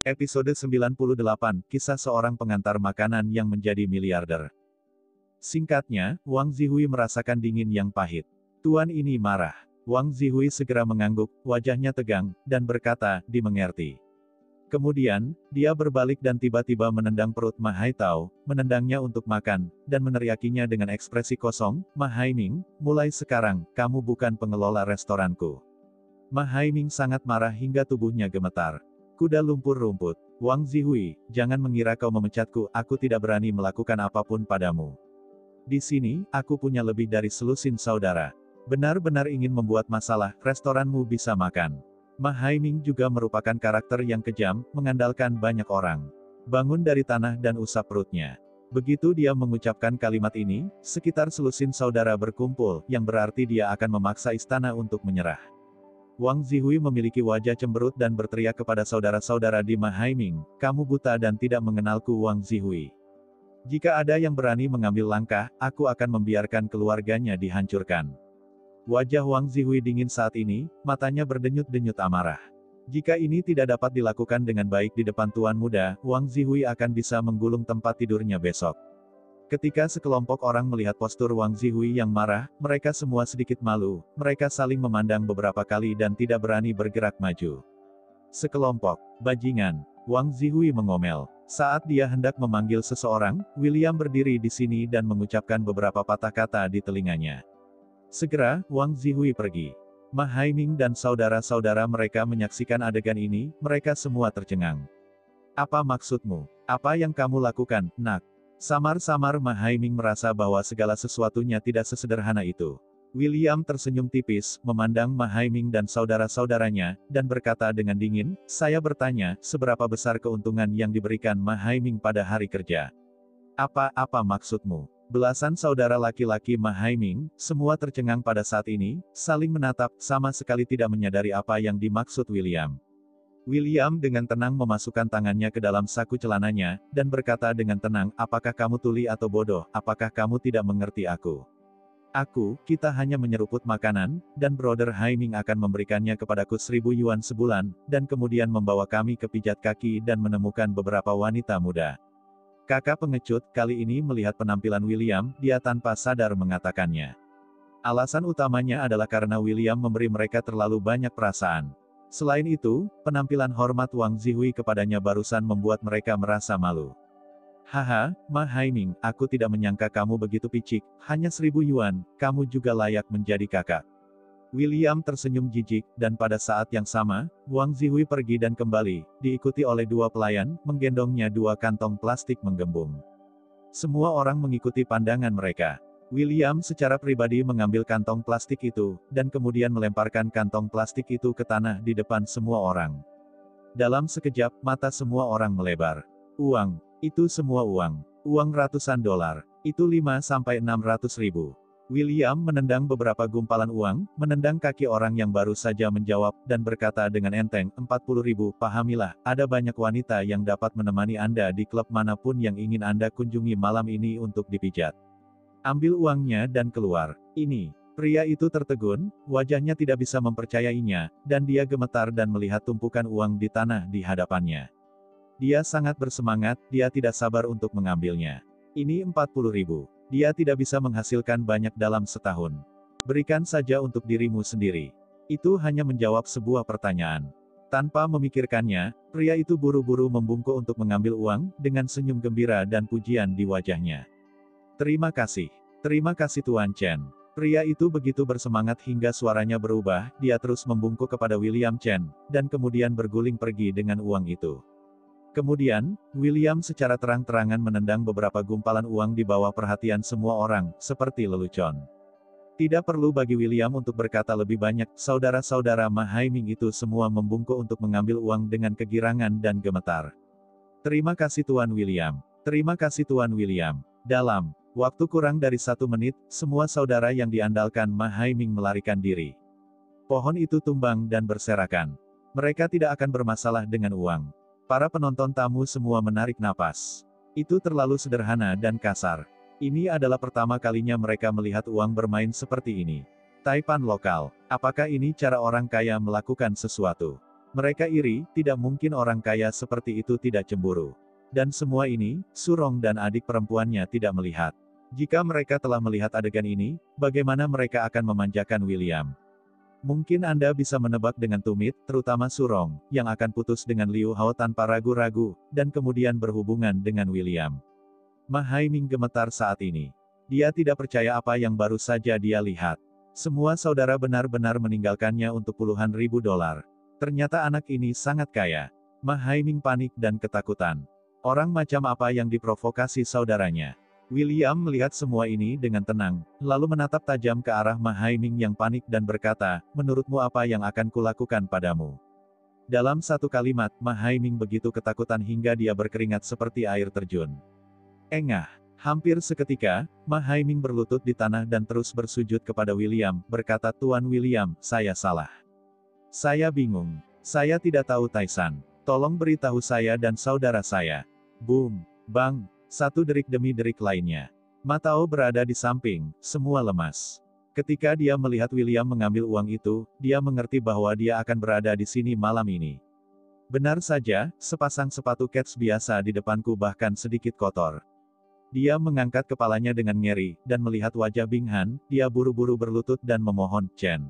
Episode 98, Kisah Seorang Pengantar Makanan yang Menjadi Miliarder. Singkatnya, Wang Zihui merasakan dingin yang pahit. Tuan ini marah. Wang Zihui segera mengangguk, wajahnya tegang, dan berkata, dimengerti. Kemudian, dia berbalik dan tiba-tiba menendang perut Ma Haitao, menendangnya untuk makan, dan meneriakinya dengan ekspresi kosong, Ma Haiming, mulai sekarang, kamu bukan pengelola restoranku. Ma Haiming sangat marah hingga tubuhnya gemetar. Kuda lumpur rumput. Wang Zihui, jangan mengira kau memecatku, aku tidak berani melakukan apapun padamu. Di sini, aku punya lebih dari selusin saudara. Benar-benar ingin membuat masalah, restoranmu bisa makan. Ma Haiming juga merupakan karakter yang kejam, mengandalkan banyak orang. Bangun dari tanah dan usap perutnya. Begitu dia mengucapkan kalimat ini, sekitar selusin saudara berkumpul, yang berarti dia akan memaksa istana untuk menyerah. Wang Zihui memiliki wajah cemberut dan berteriak kepada saudara-saudara di Ma Haiming, kamu buta dan tidak mengenalku Wang Zihui. Jika ada yang berani mengambil langkah, aku akan membiarkan keluarganya dihancurkan. Wajah Wang Zihui dingin saat ini, matanya berdenyut-denyut amarah. Jika ini tidak dapat dilakukan dengan baik di depan tuan muda, Wang Zihui akan bisa menggulung tempat tidurnya besok. Ketika sekelompok orang melihat postur Wang Zihui yang marah, mereka semua sedikit malu, mereka saling memandang beberapa kali dan tidak berani bergerak maju. Sekelompok bajingan, Wang Zihui mengomel. Saat dia hendak memanggil seseorang, William berdiri di sini dan mengucapkan beberapa patah kata di telinganya. Segera, Wang Zihui pergi. Ma Haiming dan saudara-saudara mereka menyaksikan adegan ini, mereka semua tercengang. Apa maksudmu? Apa yang kamu lakukan, nak? Samar-samar Ma Haiming merasa bahwa segala sesuatunya tidak sesederhana itu. William tersenyum tipis, memandang Ma Haiming dan saudara-saudaranya, dan berkata dengan dingin, saya bertanya, seberapa besar keuntungan yang diberikan Ma Haiming pada hari kerja? Apa maksudmu? Belasan saudara laki-laki Ma Haiming, semua tercengang pada saat ini, saling menatap, sama sekali tidak menyadari apa yang dimaksud William. William dengan tenang memasukkan tangannya ke dalam saku celananya, dan berkata dengan tenang, apakah kamu tuli atau bodoh, apakah kamu tidak mengerti aku? Kita hanya menyeruput makanan, dan Brother Haiming akan memberikannya kepadaku 1000 yuan sebulan, dan kemudian membawa kami ke pijat kaki dan menemukan beberapa wanita muda. Kakak pengecut, kali ini melihat penampilan William, dia tanpa sadar mengatakannya. Alasan utamanya adalah karena William memberi mereka terlalu banyak perasaan. Selain itu, penampilan hormat Wang Zihui kepadanya barusan membuat mereka merasa malu. Haha, Ma Haiming, aku tidak menyangka kamu begitu picik, hanya 1000 yuan, kamu juga layak menjadi kakak. William tersenyum jijik, dan pada saat yang sama, Wang Zihui pergi dan kembali, diikuti oleh 2 pelayan, menggendongnya 2 kantong plastik menggembung. Semua orang mengikuti pandangan mereka. William secara pribadi mengambil kantong plastik itu, dan kemudian melemparkan kantong plastik itu ke tanah di depan semua orang. Dalam sekejap, mata semua orang melebar. Uang. Itu semua uang. Uang ratusan dolar. Itu 5-600 ribu. William menendang beberapa gumpalan uang, menendang kaki orang yang baru saja menjawab, dan berkata dengan enteng, 40 ribu, pahamilah, ada banyak wanita yang dapat menemani Anda di klub manapun yang ingin Anda kunjungi malam ini untuk dipijat. Ambil uangnya dan keluar. Ini. Pria itu tertegun, wajahnya tidak bisa mempercayainya, dan dia gemetar dan melihat tumpukan uang di tanah di hadapannya. Dia sangat bersemangat, dia tidak sabar untuk mengambilnya. Ini 40 ribu. Dia tidak bisa menghasilkan banyak dalam setahun. Berikan saja untuk dirimu sendiri. Itu hanya menjawab sebuah pertanyaan. Tanpa memikirkannya, pria itu buru-buru membungkuk untuk mengambil uang, dengan senyum gembira dan pujian di wajahnya. Terima kasih Tuan Chen. Pria itu begitu bersemangat hingga suaranya berubah, dia terus membungkuk kepada William Chen, dan kemudian berguling pergi dengan uang itu. Kemudian, William secara terang-terangan menendang beberapa gumpalan uang di bawah perhatian semua orang, seperti lelucon. Tidak perlu bagi William untuk berkata lebih banyak, saudara-saudara Ma Haiming itu semua membungkuk untuk mengambil uang dengan kegirangan dan gemetar. Terima kasih Tuan William. Terima kasih Tuan William. Dalam waktu kurang dari 1 menit, semua saudara yang diandalkan Ma Haiming melarikan diri. Pohon itu tumbang dan berserakan. Mereka tidak akan bermasalah dengan uang. Para penonton tamu semua menarik napas. Itu terlalu sederhana dan kasar. Ini adalah pertama kalinya mereka melihat uang bermain seperti ini. Taipan lokal. Apakah ini cara orang kaya melakukan sesuatu? Mereka iri, tidak mungkin orang kaya seperti itu tidak cemburu. Dan semua ini, Surong dan adik perempuannya tidak melihat. Jika mereka telah melihat adegan ini, bagaimana mereka akan memanjakan William? Mungkin Anda bisa menebak dengan tumit, terutama Surong, yang akan putus dengan Liu Hao tanpa ragu-ragu, dan kemudian berhubungan dengan William. Ma Haiming gemetar saat ini. Dia tidak percaya apa yang baru saja dia lihat. Semua saudara benar-benar meninggalkannya untuk puluhan ribu dolar. Ternyata anak ini sangat kaya. Ma Haiming panik dan ketakutan. Orang macam apa yang diprovokasi saudaranya? William melihat semua ini dengan tenang, lalu menatap tajam ke arah Ma Haiming yang panik dan berkata, menurutmu apa yang akan kulakukan padamu? Dalam satu kalimat, Ma Haiming begitu ketakutan hingga dia berkeringat seperti air terjun. Engah. Hampir seketika, Ma Haiming berlutut di tanah dan terus bersujud kepada William, berkata, Tuan William, saya salah. Saya bingung. Saya tidak tahu Taisan. Tolong beritahu saya dan saudara saya. Boom. Bang. Satu derik demi derik lainnya. Ma Tao berada di samping, semua lemas. Ketika dia melihat William mengambil uang itu, dia mengerti bahwa dia akan berada di sini malam ini. Benar saja, sepasang sepatu kets biasa di depanku bahkan sedikit kotor. Dia mengangkat kepalanya dengan ngeri, dan melihat wajah Bing Han, dia buru-buru berlutut dan memohon, Chen.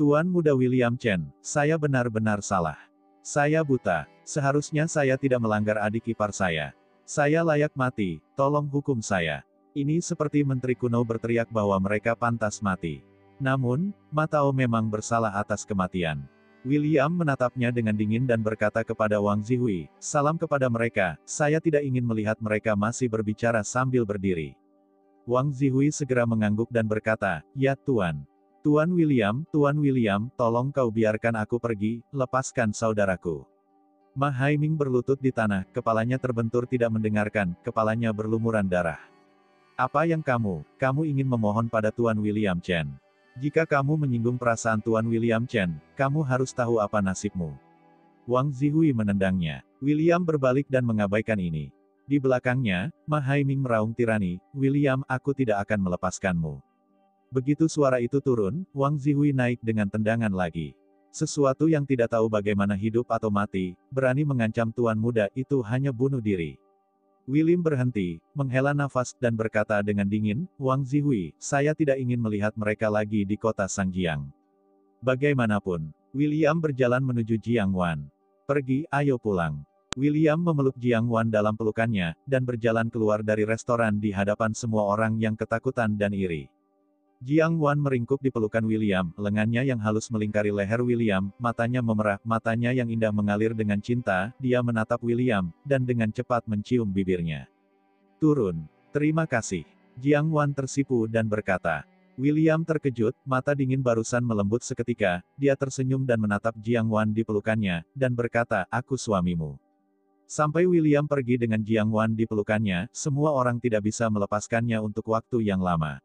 Tuan muda William Chen, saya benar-benar salah. Saya buta, seharusnya saya tidak melanggar adik ipar saya. Saya layak mati, tolong hukum saya. Ini seperti menteri kuno berteriak bahwa mereka pantas mati. Namun, Ma Tao memang bersalah atas kematian. William menatapnya dengan dingin dan berkata kepada Wang Zihui, salam kepada mereka, saya tidak ingin melihat mereka masih berbicara sambil berdiri. Wang Zihui segera mengangguk dan berkata, ya Tuan. Tuan William, tolong kau biarkan aku pergi, lepaskan saudaraku. Ma Haiming berlutut di tanah, kepalanya terbentur tidak mendengarkan, kepalanya berlumuran darah. Apa yang kamu ingin memohon pada Tuan William Chen? Jika kamu menyinggung perasaan Tuan William Chen, kamu harus tahu apa nasibmu. Wang Zihui menendangnya. William berbalik dan mengabaikan ini. Di belakangnya, Ma Haiming meraung tirani, William, aku tidak akan melepaskanmu. Begitu suara itu turun, Wang Zihui naik dengan tendangan lagi. Sesuatu yang tidak tahu bagaimana hidup atau mati, berani mengancam tuan muda, itu hanya bunuh diri. William berhenti, menghela nafas, dan berkata dengan dingin, Wang Zihui, saya tidak ingin melihat mereka lagi di kota Sangjiang. Bagaimanapun, William berjalan menuju Jiangwan. Pergi, ayo pulang. William memeluk Jiangwan dalam pelukannya, dan berjalan keluar dari restoran di hadapan semua orang yang ketakutan dan iri. Jiangwan meringkuk di pelukan William, lengannya yang halus melingkari leher William, matanya memerah, matanya yang indah mengalir dengan cinta, dia menatap William, dan dengan cepat mencium bibirnya. Turun. Terima kasih. Jiangwan tersipu dan berkata. William terkejut, mata dingin barusan melembut seketika, dia tersenyum dan menatap Jiangwan di pelukannya, dan berkata, aku suamimu. Sampai William pergi dengan Jiangwan di pelukannya, semua orang tidak bisa melepaskannya untuk waktu yang lama.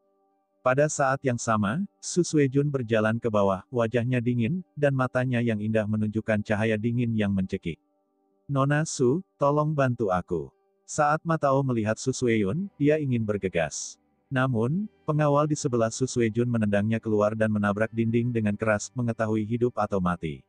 Pada saat yang sama, Su Suejun berjalan ke bawah, wajahnya dingin, dan matanya yang indah menunjukkan cahaya dingin yang mencekik. Nona Su, tolong bantu aku. Saat Ma Tao melihat Su Suejun, dia ingin bergegas. Namun, pengawal di sebelah Su Suejun menendangnya keluar dan menabrak dinding dengan keras, mengetahui hidup atau mati.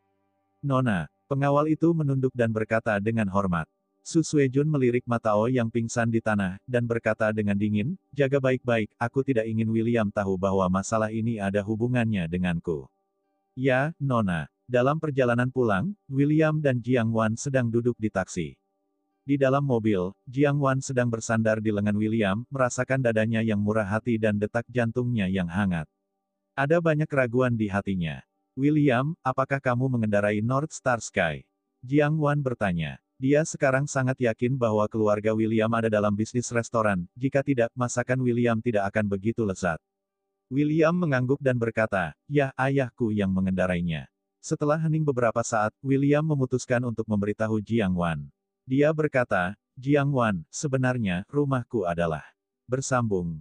Nona, pengawal itu menunduk dan berkata dengan hormat. Su Suejun melirik Ma Tao yang pingsan di tanah, dan berkata dengan dingin, jaga baik-baik, aku tidak ingin William tahu bahwa masalah ini ada hubungannya denganku. Ya, Nona. Dalam perjalanan pulang, William dan Jiangwan sedang duduk di taksi. Di dalam mobil, Jiangwan sedang bersandar di lengan William, merasakan dadanya yang murah hati dan detak jantungnya yang hangat. Ada banyak keraguan di hatinya. William, apakah kamu mengendarai North Star Sky? Jiangwan bertanya. Dia sekarang sangat yakin bahwa keluarga William ada dalam bisnis restoran, jika tidak, masakan William tidak akan begitu lezat. William mengangguk dan berkata, ya, ayahku yang mengendarainya. Setelah hening beberapa saat, William memutuskan untuk memberitahu Jiangwan. Dia berkata, Jiangwan, sebenarnya, rumahku adalah. Bersambung.